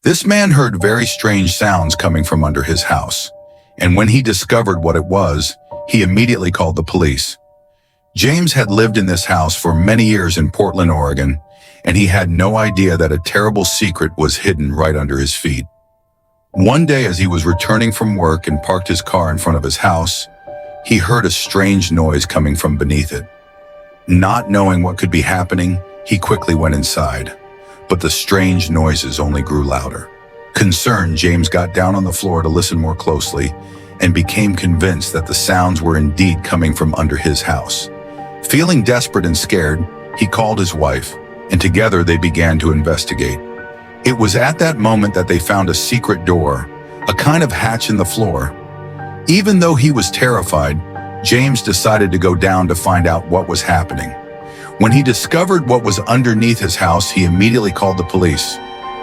This man heard very strange sounds coming from under his house, and when he discovered what it was, he immediately called the police. James had lived in this house for many years in Portland, Oregon, and he had no idea that a terrible secret was hidden right under his feet. One day, as he was returning from work and parked his car in front of his house, he heard a strange noise coming from beneath it. Not knowing what could be happening, he quickly went inside, but the strange noises only grew louder. Concerned, James got down on the floor to listen more closely and became convinced that the sounds were indeed coming from under his house. Feeling desperate and scared, he called his wife, and together they began to investigate. It was at that moment that they found a secret door, a kind of hatch in the floor. Even though he was terrified, James decided to go down to find out what was happening. When he discovered what was underneath his house, he immediately called the police.